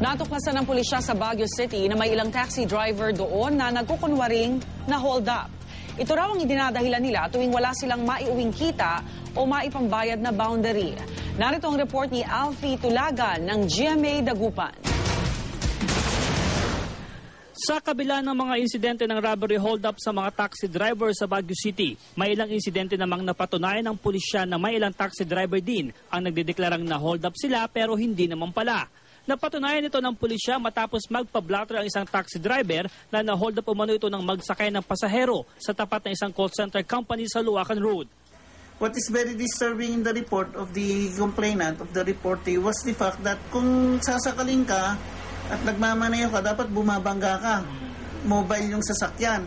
Natuklasan ng pulisya sa Baguio City na may ilang taxi driver doon na nagkukunwaring na hold up. Ito raw ang idinadahilan nila tuwing wala silang maiuwing kita o maipambayad na boundary. Narito ang report ni Alfie Tulagan ng GMA Dagupan. Sa kabila ng mga insidente ng robbery hold-up sa mga taxi driver sa Baguio City, may ilang insidente namang napatunayan ng pulisya na may ilang taxi driver din ang nagdedeklarang na hold-up sila pero hindi naman pala. Napatunayan ito ng pulisya matapos magpa-blotter ang isang taxi driver na na-hold up umano ito ng magsakay ng pasahero sa tapat ng isang call center company sa Luacan Road. What is very disturbing in the report of the complainant, of the reportee, was the fact that kung sasakaling ka at nagmamaneho ka, dapat bumabangga ka. Mobile yung sasakyan.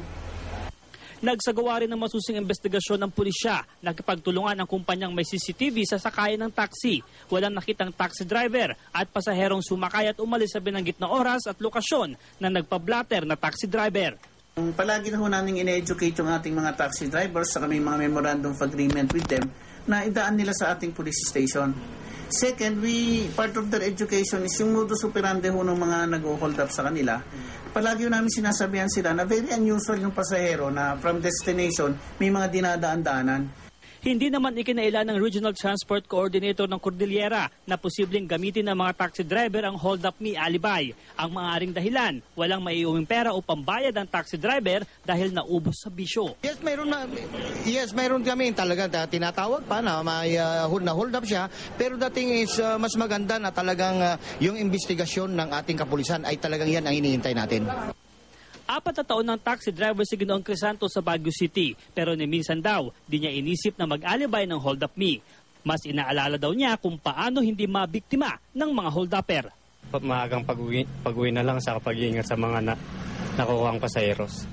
Nagsagawa rin ng masusing investigasyon ng pulisya. Nagkipagtulungan ang kumpanyang may CCTV sa sakayan ng taxi. Walang nakitang taxi driver at pasaherong sumakay at umalis sa binanggit na oras at lokasyon na nagpa-blatter na taxi driver. Palagi na ho namin ine-educate yung ating mga taxi drivers sa may mga memorandum of agreement with them na idaan nila sa ating police station. Second, part of their education is yung modus operandi ho ng mga nag-hold up sa kanila. Palagi namin sinasabihan sila na very unusual yung pasahero na from destination may mga dinadaan-daanan. Hindi naman ikinailan ng Regional Transport Coordinator ng Cordillera na posibleng gamitin ng mga taxi driver ang hold-up me alibay. Ang maaaring dahilan, walang maiuwing pera o pambayad ang taxi driver dahil naubos sa bisyo. Mayroon kami talaga tinatawag pa na may hold up siya. Pero dating is mas maganda na talagang yung investigasyon ng ating kapulisan ay talagang yan ang iniintay natin. 4 na taon ng taxi driver si Ginoong Crisanto sa Baguio City pero ni minsan daw di niya inisip na mag-alibay ng hold up me. Mas inaalala daw niya kung paano hindi mabiktima ng mga hold-upper. Maagang pag-uwi na lang sa pag-iingat sa mga nakukuhang pasayeros.